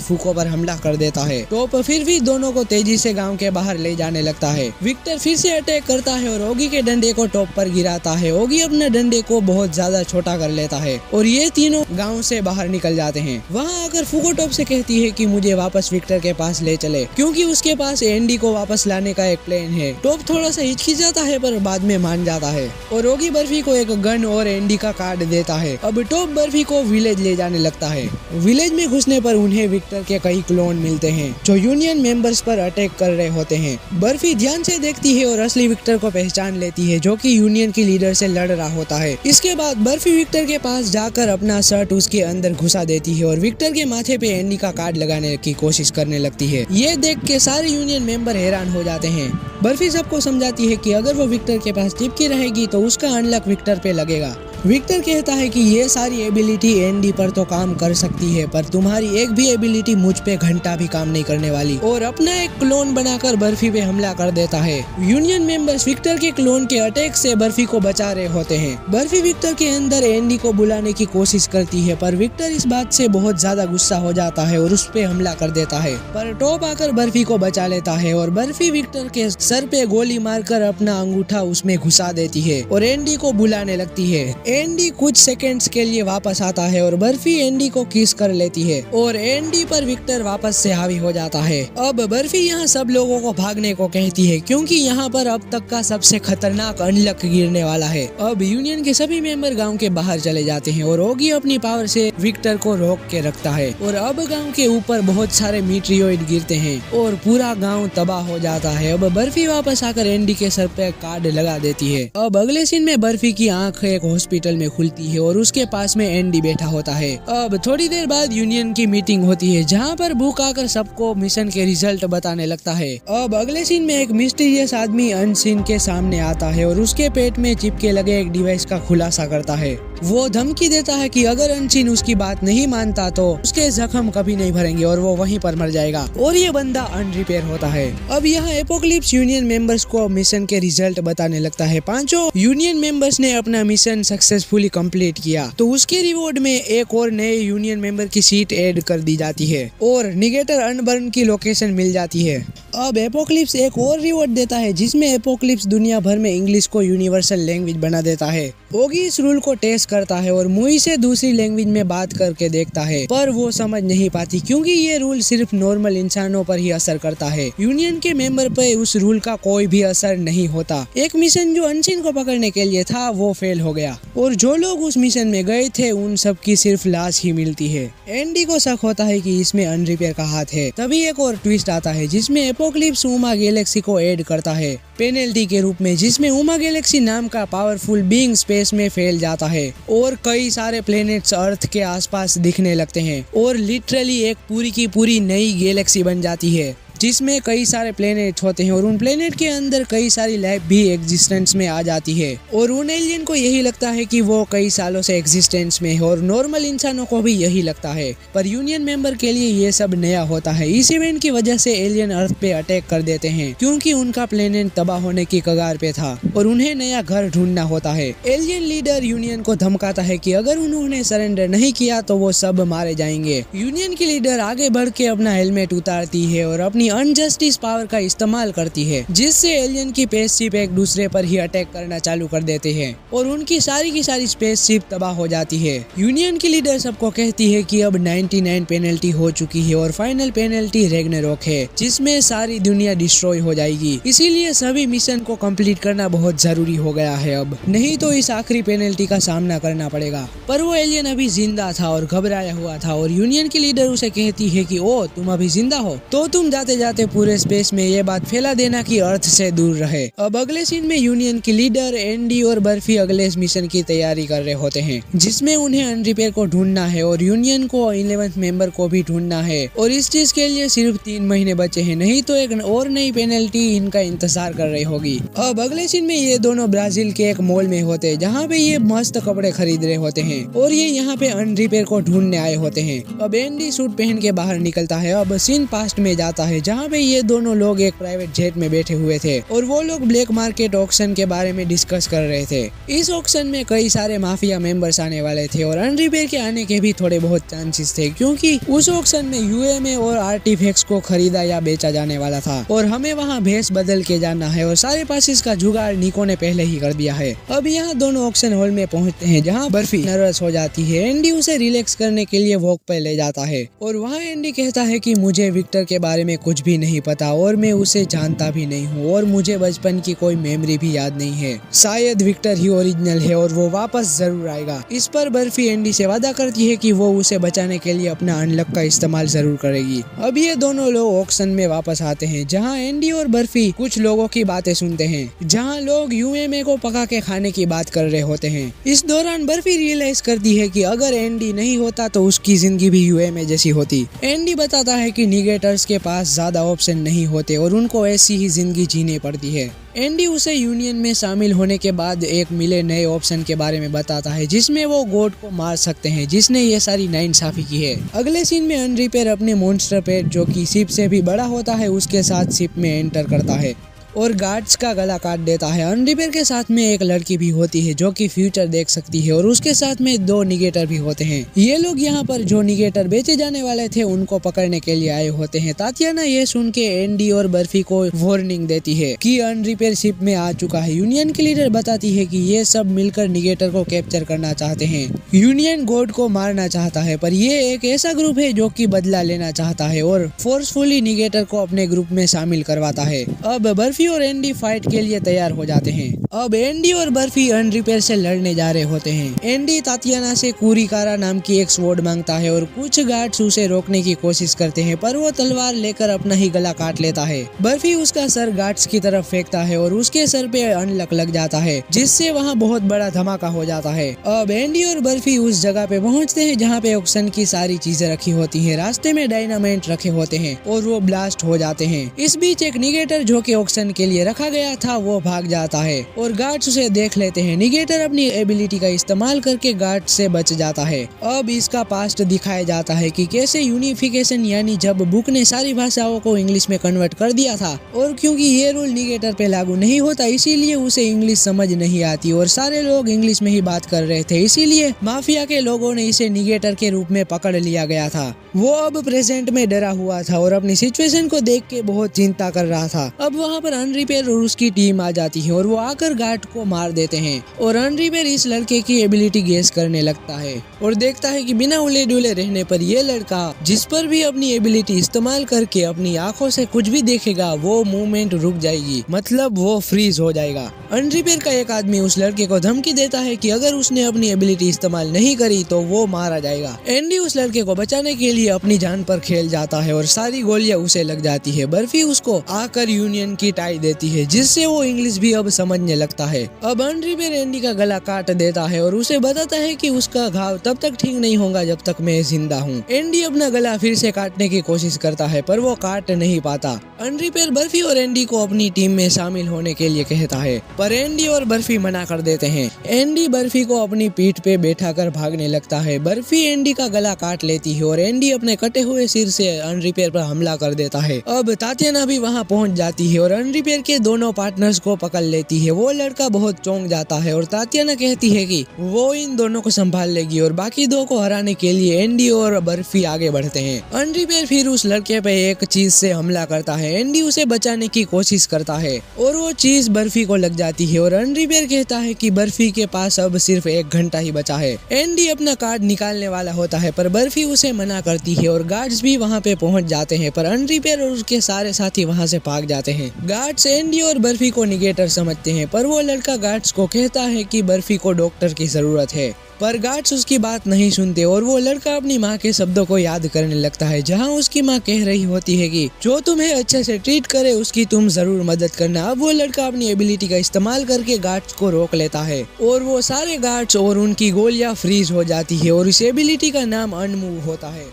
फूको पर हमला कर देता है। टॉप फिर भी दोनों को तेजी से गांव के बाहर ले जाने लगता है। विक्टर फिर से अटैक करता है और ओगी के डंडे को टॉप पर गिराता है। ओगी अपने डंडे को बहुत ज्यादा छोटा कर लेता है और ये तीनों गाँव से बाहर निकल जाते हैं। वहाँ आकर फूको टॉप से कहती है कि मुझे वापस विक्टर के पास ले चले क्योंकि उसके पास एंडी को वापस लाने का एक प्लान है। टॉप थोड़ा सा हिचकिचाता है पर बाद में मान जाता है और ओगी बर्फी को एक गन और एंडी का कार्ड देता है। अब टॉप बर्फी को विलेज ले जाने लगता है। विलेज में घुसने पर उन्हें विक्टर के कई क्लोन मिलते हैं जो यूनियन मेंबर्स पर अटैक कर रहे होते हैं। बर्फी ध्यान से देखती है और असली विक्टर को पहचान लेती है जो कि यूनियन की लीडर से लड़ रहा होता है। इसके बाद बर्फी विक्टर के पास जाकर अपना शर्ट उसके अंदर घुसा देती है और विक्टर के माथे पे एंडी का कार्ड लगाने की कोशिश करने लगती है। ये देख के सारे यूनियन मेंबर हैरान हो जाते हैं। बर्फी सबको समझाती है कि अगर वो विक्टर के पास चिपकी रहेगी तो उसका अनलक विक्टर पे लगेगा। विक्टर कहता है कि ये सारी एबिलिटी एंडी पर तो काम कर सकती है, पर तुम्हारी एक भी एबिलिटी मुझ पे घंटा भी काम नहीं करने वाली, और अपना एक क्लोन बनाकर बर्फी पे हमला कर देता है। यूनियन मेंबर्स विक्टर के क्लोन के अटैक से बर्फी को बचा रहे होते हैं। बर्फी विक्टर के अंदर एंडी को बुलाने की कोशिश करती है, पर विक्टर इस बात से बहुत ज्यादा गुस्सा हो जाता है और उस पे हमला कर देता है, पर टॉप आकर बर्फी को बचा लेता है और बर्फी विक्टर के सर पे गोली मारकर अपना अंगूठा उसमें घुसा देती है और एंडी को बुलाने लगती है। एंडी कुछ सेकंड्स के लिए वापस आता है और बर्फी एंडी को किस कर लेती है और एंडी पर विक्टर वापस से हावी हो जाता है। अब बर्फी यहाँ सब लोगों को भागने को कहती है क्योंकि यहाँ पर अब तक का सबसे खतरनाक अनलक गिरने वाला है। अब यूनियन के सभी मेंबर गांव के बाहर चले जाते हैं और ओगी अपनी पावर से विक्टर को रोक के रखता है और अब गांव के ऊपर बहुत सारे मीटियोइड गिरते हैं और पूरा गांव तबाह हो जाता है। अब बर्फी वापस आकर एंडी के सर पे कार्ड लगा देती है। अब अगले सीन में बर्फी की आंख एक हॉस्पिटल में खुलती है और उसके पास में एंडी बैठा होता है। अब थोड़ी देर बाद यूनियन की मीटिंग होती है जहाँ पर बुक आकर सबको मिशन के रिजल्ट बताने लगता है। अब अगले सीन में एक मिस्टीरियस आदमी अनसीन के सामने आता है और उसके पेट में चिपके लगे एक डिवाइस का खुलासा करता है। वो धमकी देता है कि अगर अनसीन उसकी बात नहीं मानता तो उसके जख्म कभी नहीं भरेंगे और वो वहीं पर मर जाएगा और ये बंदा अनरिपेयर होता है। अब यहाँ एपोक्लिप्स यूनियन मेंबर्स को मिशन के रिजल्ट बताने लगता है। पांचों यूनियन मेंबर्स ने अपना मिशन सक्सेसफुली कंप्लीट किया तो उसके रिवॉर्ड में एक और नए यूनियन मेंबर की सीट ऐड कर दी जाती है और निगेटर अनबर्न की लोकेशन मिल जाती है। अब एपोक्लिप्स एक और रिवॉर्ड देता है जिसमें एपोक्लिप्स दुनिया भर में इंग्लिश को यूनिवर्सल लैंग्वेज बना देता है। ओगी इस रूल को टेस्ट करता है और मुई से दूसरी लैंग्वेज में बात करके देखता है, पर वो समझ नहीं पाती क्योंकि ये रूल सिर्फ नॉर्मल इंसानों पर ही असर करता है। यूनियन के मेंबर पे उस रूल का कोई भी असर नहीं होता। एक मिशन जो अनसीन को पकड़ने के लिए था वो फेल हो गया और जो लोग उस मिशन में गए थे उन सब की सिर्फ लाश ही मिलती है। एंडी को शक होता है कि इसमें अनरिपेयर का हाथ है। तभी एक और ट्विस्ट आता है जिसमें एपोक्लिप्स उमा गैलेक्सी को ऐड करता है पेनल्टी के रूप में, जिसमें उमा गैलेक्सी नाम का पावरफुल बीइंग स्पेस में फैल जाता है और कई सारे प्लेनेट्स अर्थ के आसपास दिखने लगते हैं और लिटरली एक पूरी की पूरी नई गैलेक्सी बन जाती है जिसमें कई सारे प्लेनेट होते हैं और उन प्लेनेट के अंदर कई सारी लाइफ भी एग्जिस्टेंस में आ जाती है और उन एलियन को यही लगता है कि वो कई सालों से एग्जिस्टेंस में है और नॉर्मल इंसानों को भी यही लगता है, पर यूनियन मेंबर के लिए ये सब नया होता है। इस इवेंट की वजह से एलियन अर्थ पे अटैक कर देते हैं क्योंकि उनका प्लेनेट तबाह होने की कगार पे था और उन्हें नया घर ढूंढना होता है। एलियन लीडर यूनियन को धमकाता है कि अगर उन्होंने सरेंडर नहीं किया तो वो सब मारे जाएंगे। यूनियन की लीडर आगे बढ़ के अपना हेलमेट उतारती है और अपनी अनजस्टिस पावर का इस्तेमाल करती है जिससे एलियन की स्पेसशिप एक दूसरे पर ही अटैक करना चालू कर देते हैं और उनकी सारी की सारी स्पेसशिप तबाह हो जाती है। यूनियन की लीडर सबको कहती है कि अब 99 पेनल्टी हो चुकी है और फाइनल पेनल्टी रैग्नारोक है जिसमें सारी दुनिया डिस्ट्रॉय हो जाएगी, इसीलिए सभी मिशन को कंप्लीट करना बहुत जरूरी हो गया है अब, नहीं तो इस आखिरी पेनल्टी का सामना करना पड़ेगा। पर वो एलियन अभी जिंदा था और घबराया हुआ था और यूनियन की लीडर उसे कहती है कि ओ तुम अभी जिंदा हो तो तुम जाते जाते पूरे स्पेस में ये बात फैला देना कि अर्थ से दूर रहे। अब अगले सीन में यूनियन की लीडर एंडी और बर्फी अगले मिशन की तैयारी कर रहे होते हैं जिसमें उन्हें अनरिपेयर को ढूंढना है और यूनियन को 11th मेंबर को भी ढूंढना है और इस चीज के लिए सिर्फ 3 महीने बचे हैं, नहीं तो एक और नई पेनल्टी इनका इंतजार कर रही होगी। अब अगले सीन में ये दोनों ब्राजील के एक मॉल में होते हैं जहाँ पे ये मस्त कपड़े खरीद रहे होते हैं और ये यहाँ पे अनरिपेयर को ढूंढने आए होते हैं। अब एंडी सूट पहन के बाहर निकलता है। अब सीन पास्ट में जाता है जहाँ पे ये दोनों लोग एक प्राइवेट जेट में बैठे हुए थे और वो लोग ब्लैक मार्केट ऑक्शन के बारे में डिस्कस कर रहे थे। इस ऑक्शन में कई सारे माफिया मेंबर्स आने वाले थे और अनरिपेयर के आने के भी थोड़े बहुत चांसेस थे क्योंकि उस ऑक्शन में यूएमए और आर्टिफैक्ट्स को खरीदा या बेचा जाने वाला था और हमें वहाँ भेस बदल के जाना है और सारे पासिस का जुगाड़ निको ने पहले ही कर दिया है। अब यहाँ दोनों ऑक्शन हॉल में पहुँचते हैं जहाँ बर्फी नर्वस हो जाती है। एंडी उसे रिलैक्स करने के लिए वॉक पे ले जाता है और वहाँ एंडी कहता है कि मुझे विक्टर के बारे में कुछ भी नहीं पता और मैं उसे जानता भी नहीं हूँ और मुझे बचपन की कोई मेमोरी भी याद नहीं है, शायद विक्टर ही ओरिजिनल है और वो वापस जरूर आएगा। इस पर बर्फी एंडी से वादा करती है कि वो उसे बचाने के लिए अपना अनलक का इस्तेमाल जरूर करेगी। अब ये दोनों लोग ऑक्शन में वापस आते हैं जहाँ एंडी और बर्फी कुछ लोगों की बातें सुनते हैं जहाँ लोग यूएमए को पका के खाने की बात कर रहे होते हैं। इस दौरान बर्फी रियलाइज करती है कि अगर एंडी नहीं होता तो उसकी जिंदगी भी यूएमए जैसी होती। एंडी बताता है कि निगेटर्स के पास ज्यादा ऑप्शन नहीं होते और उनको ऐसी ही जिंदगी जीनी पड़ती है। एंडी उसे यूनियन में शामिल होने के बाद एक मिले नए ऑप्शन के बारे में बताता है जिसमें वो गॉड को मार सकते हैं जिसने ये सारी नाइंसाफी की है। अगले सीन में अनरिपेयर अपने मॉन्स्टर पेट जो कि शिप से भी बड़ा होता है उसके साथ शिप में एंटर करता है और गार्ड्स का गला काट देता है। अनरिपेयर के साथ में एक लड़की भी होती है जो कि फ्यूचर देख सकती है और उसके साथ में 2 निगेटर भी होते हैं। ये लोग यहाँ पर जो निगेटर बेचे जाने वाले थे उनको पकड़ने के लिए आए होते हैं। तातियाना ये सुन के एंडी और बर्फी को वार्निंग देती है कि अनरिपेयर शिप में आ चुका है। यूनियन की लीडर बताती है कि ये सब मिलकर निगेटर को कैप्चर करना चाहते हैं। यूनियन गॉड को मारना चाहता है पर ये एक ऐसा ग्रुप है जो कि बदला लेना चाहता है और फोर्सफुली निगेटर को अपने ग्रुप में शामिल करवाता है। अब बर्फी और एंडी फाइट के लिए तैयार हो जाते हैं। अब एंडी और बर्फी अनरिपेयर से लड़ने जा रहे होते हैं। एंडी तातियाना से कुरिकारा नाम की एक स्वॉर्ड मांगता है और कुछ गार्ड्स उसे रोकने की कोशिश करते हैं पर वो तलवार लेकर अपना ही गला काट लेता है। बर्फी उसका सर गार्ड्स की तरफ फेंकता है और उसके सर पे अनलक लग जाता है जिससे वहाँ बहुत बड़ा धमाका हो जाता है। अब एंडी और बर्फी उस जगह पे पहुँचते हैं जहाँ पे ऑक्सन की सारी चीजें रखी होती है। रास्ते में डायनामाइट रखे होते हैं और वो ब्लास्ट हो जाते हैं। इस बीच एक निगेटर जो कि ऑक्सन के लिए रखा गया था वो भाग जाता है और गार्ड्स उसे देख लेते हैं। निगेटर अपनी एबिलिटी का इस्तेमाल करके गार्ड से बच जाता है। अब इसका पास्ट दिखाया जाता है कि कैसे यूनिफिकेशन यानी जब बुक ने सारी भाषाओं को इंग्लिश में कन्वर्ट कर दिया था और क्योंकि ये रूल निगेटर पे लागू नहीं होता इसीलिए उसे इंग्लिश समझ नहीं आती और सारे लोग इंग्लिश में ही बात कर रहे थे। इसीलिए माफिया के लोगों ने इसे निगेटर के रूप में पकड़ लिया गया था। वो अब प्रेजेंट में डरा हुआ था और अपनी सिचुएशन को देख के बहुत चिंता कर रहा था। अब वहाँ पर अनरिपेयर और उसकी टीम आ जाती है और वो आकर गार्ड को मार देते हैं और अनरिपेयर इस लड़के की एबिलिटी गेस करने लगता है और देखता है कि बिना उले डुले रहने पर ये लड़का जिस पर भी अपनी एबिलिटी इस्तेमाल करके अपनी आंखों से कुछ भी देखेगा वो मूवमेंट रुक जाएगी, मतलब वो फ्रीज हो जाएगा। अनरिपेयर का एक आदमी उस लड़के को धमकी देता है कि अगर उसने अपनी एबिलिटी इस्तेमाल नहीं करी तो वो मारा जाएगा। एंडी उस लड़के को बचाने के लिए अपनी जान पर खेल जाता है और सारी गोलियां उसे लग जाती है। बर्फी उसको आकर यूनियन की टाई देती है जिससे वो इंग्लिश भी अब समझने लगता है। अब अनरिपेयर एंडी का गला काट देता है और उसे बताता है कि उसका घाव तब तक ठीक नहीं होगा जब तक मैं जिंदा हूँ। एंडी अपना गला फिर से काटने की कोशिश करता है पर वो काट नहीं पाता। अनरिपेयर बर्फी और एंडी को अपनी टीम में शामिल होने के लिए कहता है पर एंडी और बर्फी मना कर देते हैं। एंडी बर्फी को अपनी पीठ पे बैठा कर भागने लगता है। बर्फी एंडी का गला काट लेती है और एंडी अपने कटे हुए सिर से अनरिपेयर पर हमला कर देता है। अब तातियाना भी वहाँ पहुँच जाती है और अनरिपेयर के दोनों पार्टनर्स को पकड़ लेती है। वो लड़का बहुत चौंक जाता है और तातियाना कहती है कि वो इन दोनों को संभाल लेगी और बाकी 2 को हराने के लिए एंडी और बर्फी आगे बढ़ते हैं। अनरिपेयर फिर उस लड़के पे एक चीज से हमला करता है। एंडी उसे बचाने की कोशिश करता है और वो चीज बर्फी को लग जाती है और अनरिपेयर कहता है कि बर्फी के पास अब सिर्फ 1 घंटा ही बचा है। एंडी अपना कार्ड निकालने वाला होता है पर बर्फी उसे मना करती है और गार्ड्स भी वहाँ पे पहुँच जाते हैं पर अनरिपेयर और उसके सारे साथी वहाँ से भाग जाते हैं। गार्ड्स एंडी और बर्फी को निगेटर समझते हैं पर वो लड़का गार्ड्स को कहता है कि बर्फी को डॉक्टर की जरूरत है पर गार्ड्स उसकी बात नहीं सुनते और वो लड़का अपनी माँ के शब्दों को याद करने लगता है जहाँ उसकी माँ कह रही होती है कि जो तुम्हें अच्छे से ट्रीट करे उसकी तुम जरूर मदद करना। अब वो लड़का अपनी एबिलिटी का इस्तेमाल करके गार्ड्स को रोक लेता है और वो सारे गार्ड्स और उनकी गोलियां फ्रीज हो जाती है और इस एबिलिटी का नाम अनमूव होता है।